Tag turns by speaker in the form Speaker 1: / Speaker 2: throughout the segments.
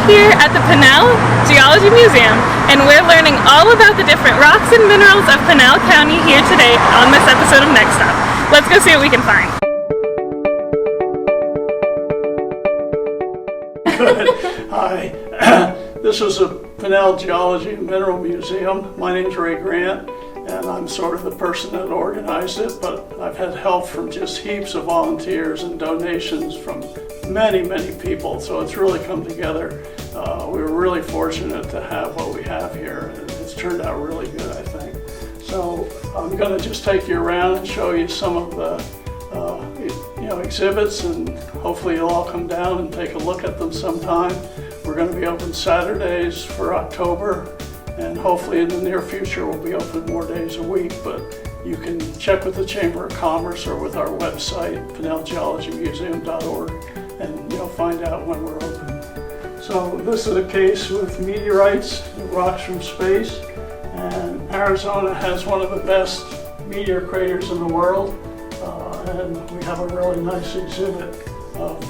Speaker 1: here at the Pinal Geology Museum, and we're learning all about the different rocks and minerals of Pinal County here today on this episode of Next Stop. Let's go see what we can find.
Speaker 2: Good. Hi. This is the Pinal Geology and Mineral Museum. My name's Ray Grant, and I'm sort of the person that organized it, but I've had help from just heaps of volunteers and donations from many people, so it's really come together. We were really fortunate to have what we have here, and it's turned out really good, I think. So I'm going to just take you around and show you some of the exhibits, and hopefully you'll all come down and take a look at them sometime. We're going to be open Saturdays for October, and hopefully in the near future we'll be open more days a week, but you can check with the Chamber of Commerce or with our website, pinalgeologymuseum.org, and you'll find out when we're open. So this is a case with meteorites, rocks from space, and Arizona has one of the best meteor craters in the world, and we have a really nice exhibit of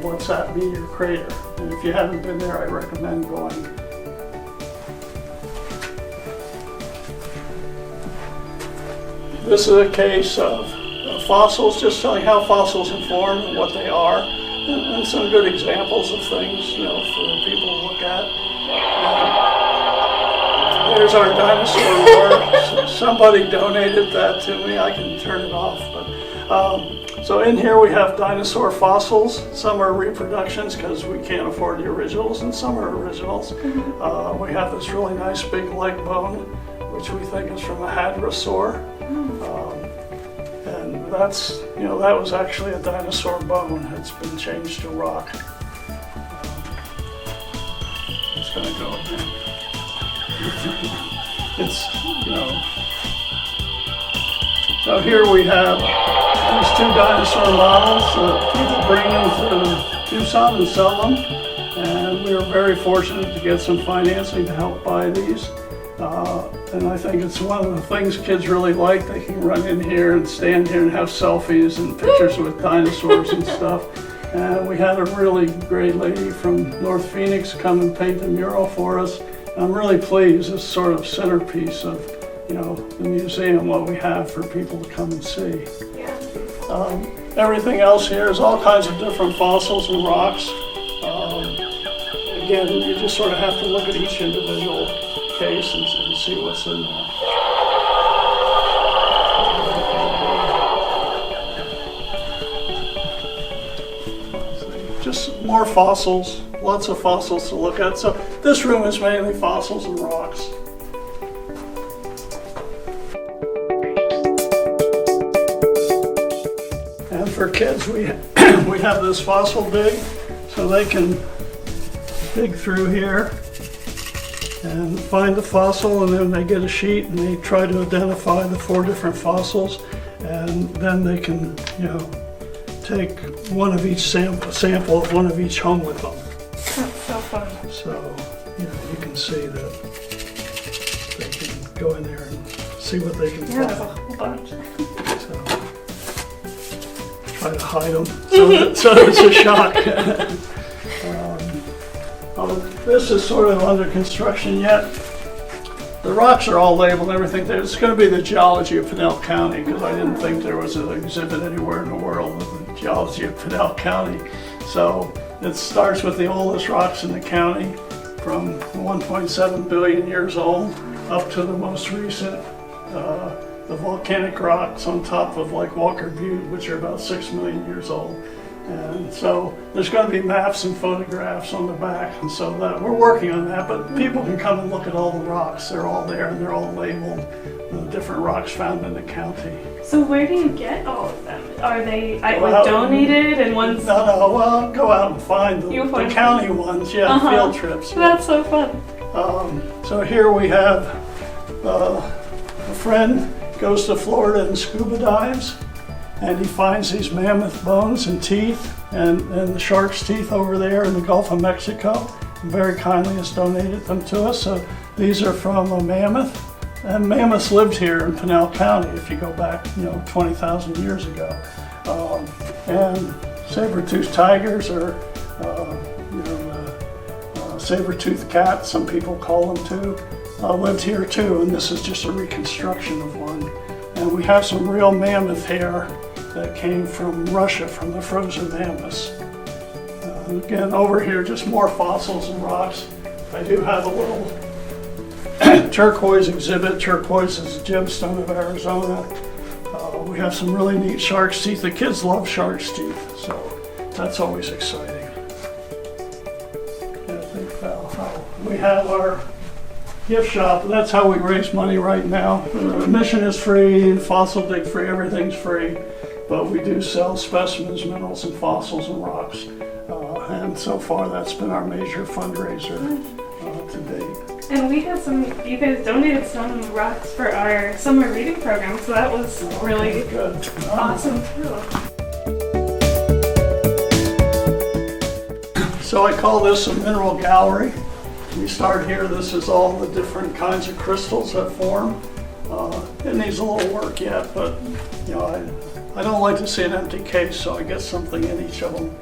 Speaker 2: what's that meteor crater. And if you haven't been there, I recommend going. This is a case of fossils, just showing how fossils are formed and what they are, and some good examples of things, for people to look at. There's our dinosaur work. Somebody donated that to me. I can turn it off. So in here we have dinosaur fossils. Some are reproductions because we can't afford the originals, and some are originals. We have this really nice big leg bone, which we think is from a hadrosaur. And that's, that was actually a dinosaur bone. It's been changed to rock. It's going to go again. So here we have these two dinosaur models that people bring into Tucson and sell them. And we were very fortunate to get some financing to help buy these. And I think it's one of the things kids really like. They can run in here and stand here and have selfies and pictures with dinosaurs and stuff. And we had a really great lady from North Phoenix come and paint the mural for us. And I'm really pleased. This sort of centerpiece of the museum, what we have for people to come and see. Everything else here is all kinds of different fossils and rocks. Again, you just sort of have to look at each individual case and see what's in there. Just more fossils, lots of fossils to look at. So this room is mainly fossils and rocks. And for kids, we have this fossil dig, so they can dig through here and find the fossil, and then they get a sheet and they try to identify the 4 different fossils, and then they can, take one of each sample of one of each home with them.
Speaker 1: That's so fun.
Speaker 2: So, you can see that they can go in there and see what they can find.
Speaker 1: There's a whole bunch.
Speaker 2: So, try to hide them so it's a shock. This is sort of under construction yet. The rocks are all labeled and everything. It's going to be the geology of Pinal County, because I didn't think there was an exhibit anywhere in the world with the geology of Pinal County. So it starts with the oldest rocks in the county, from 1.7 billion years old up to the most recent, the volcanic rocks on top of like Walker Butte, which are about 6 million years old. And so there's going to be maps and photographs on the back, and so that we're working on that, but people can come and look at all the rocks. They're all there and they're all labeled, the different rocks found in the county.
Speaker 1: So where do you get all of them? Are they donated and ones?
Speaker 2: No, well, go out and find the county ones, field trips. Yeah.
Speaker 1: That's so fun.
Speaker 2: So here we have a friend goes to Florida and scuba dives, and he finds these mammoth bones and teeth and the shark's teeth over there in the Gulf of Mexico. Very kindly has donated them to us. So these are from a mammoth, and mammoths lived here in Pinal County if you go back 20,000 years ago. And saber-toothed tigers are saber-toothed cat, some people call them too, lived here too, and this is just a reconstruction of one. And we have some real mammoth hair that came from Russia, from the frozen mammoths. Again, over here, just more fossils and rocks. I do have a little turquoise exhibit. Turquoise is a gemstone of Arizona. We have some really neat shark's teeth. The kids love shark's teeth, so that's always exciting. And I think we have our gift shop. That's how we raise money right now. The admission is free, fossil dig free, everything's free. But we do sell specimens, minerals, and fossils and rocks. And so far, that's been our major fundraiser to date.
Speaker 1: And we had you guys donated some rocks for our summer reading program, so that was really
Speaker 2: good.
Speaker 1: Awesome too.
Speaker 2: So I call this a mineral gallery. We start here. This is all the different kinds of crystals that form. It needs a little work yet, but you know, I don't like to see an empty case, so I get something in each of them.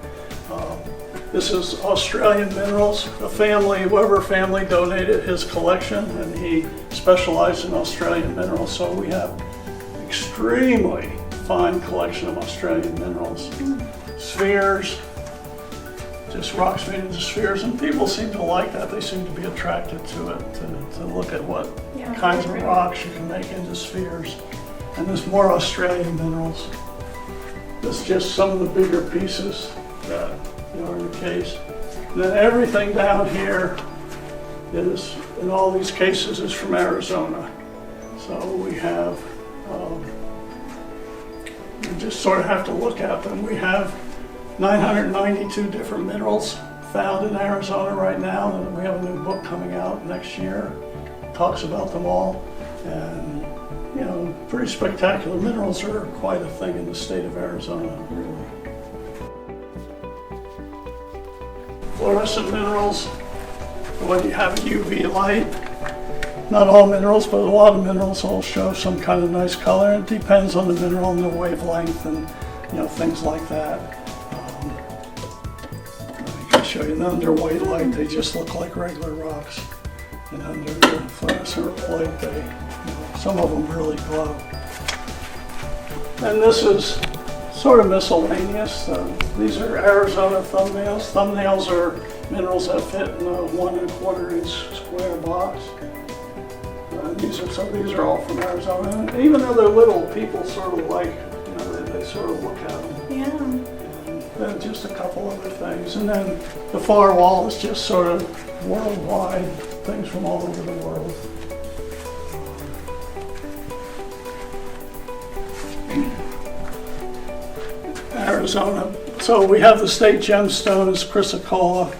Speaker 2: This is Australian minerals. The family, Weber family, donated his collection, and he specialized in Australian minerals. So we have extremely fine collection of Australian minerals. Spheres, just rocks made into spheres, and people seem to like that. They seem to be attracted to it, to look at what kinds of rocks you can make into spheres. And there's more Australian minerals. This is just some of the bigger pieces that are in the case. And then everything down here is, in all these cases, is from Arizona. So we have, you just sort of have to look at them. We have 992 different minerals found in Arizona right now, and we have a new book coming out next year. It talks about them all, and you know, pretty spectacular. Minerals are quite a thing in the state of Arizona, really. Fluorescent minerals, when you have UV light, not all minerals, but a lot of minerals will show some kind of nice color. It depends on the mineral and the wavelength and things like that. I can show you under white light, they just look like regular rocks. And under the fluorescent light, some of them really glow. And this is sort of miscellaneous. These are Arizona thumbnails. Thumbnails are minerals that fit in a 1 1/4 inch square box. These are all from Arizona. And even though they're little, people sort of like, they sort of look at them.
Speaker 1: Yeah.
Speaker 2: And then just a couple other things. And then the far wall is just sort of worldwide, things from all over the world. Arizona. So we have the state gemstones, chrysocolla.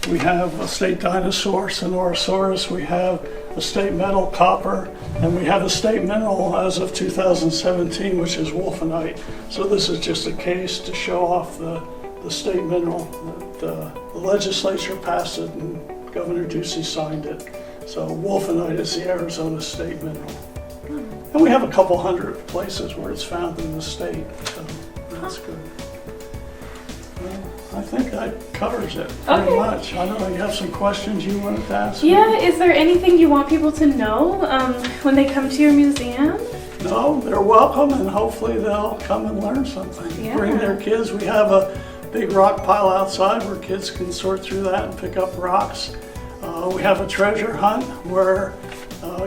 Speaker 2: We have a state dinosaur, Sonorosaurus. We have a state metal, copper. And we have a state mineral as of 2017, which is wolfenite. So this is just a case to show off the state mineral. The legislature passed it and Governor Ducey signed it. So wolfenite is the Arizona state mineral. And we have a couple hundred places where it's found in the state. So that's good. Well, I think that covers it pretty much. I don't know, you have some questions you wanted to ask me?
Speaker 1: Yeah, is there anything you want people to know when they come to your museum?
Speaker 2: No, they're welcome, and hopefully they'll come and learn something.
Speaker 1: Yeah.
Speaker 2: Bring their kids. We have a big rock pile outside where kids can sort through that and pick up rocks. We have a treasure hunt where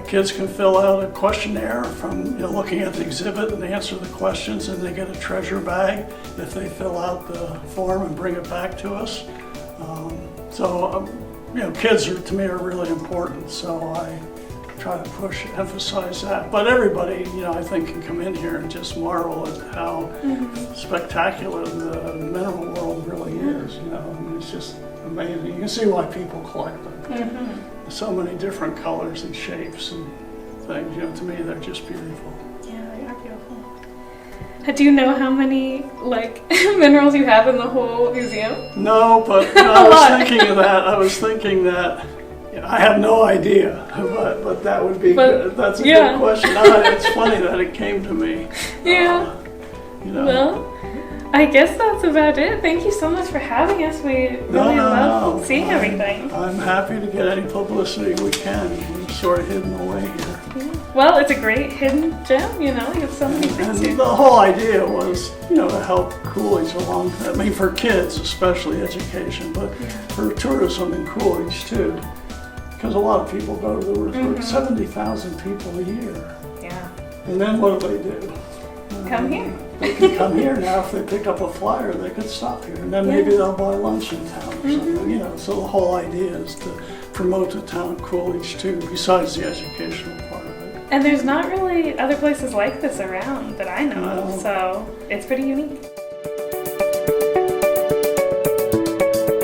Speaker 2: kids can fill out a questionnaire from looking at the exhibit and answer the questions, and they get a treasure bag if they fill out the form and bring it back to us. Kids to me are really important, so I try to emphasize that. But everybody, I think, can come in here and just marvel at how spectacular the mineral world really is. It's just amazing. You can see why people collect them. So many different colors and shapes and things. To me, they're just beautiful.
Speaker 1: Yeah, they are beautiful. Do you know how many minerals you have in the whole museum?
Speaker 2: No, but I was thinking of that. I was thinking that I have no idea, but that would be good. That's a good question. It's funny that it came to me.
Speaker 1: Yeah. Well, I guess that's about it. Thank you so much for having us. We really love seeing everything.
Speaker 2: I'm happy to get any publicity we can. We're sort of hidden away here.
Speaker 1: Yeah. Well, it's a great hidden gem, you know, you have so many things
Speaker 2: And
Speaker 1: here.
Speaker 2: the whole idea was, to help Coolidge along. I mean, for kids, especially education, but for tourism in Coolidge too. Because a lot of people go to the resort, 70,000 people a year.
Speaker 1: Yeah.
Speaker 2: And then what do?
Speaker 1: Come here.
Speaker 2: They can come here now. If they pick up a flyer, they could stop here. And then maybe they'll buy lunch in town or something, So the whole idea is to promote the town of Coolidge too, besides the educational part of it.
Speaker 1: And there's not really other places like this around that I know of, so it's pretty unique.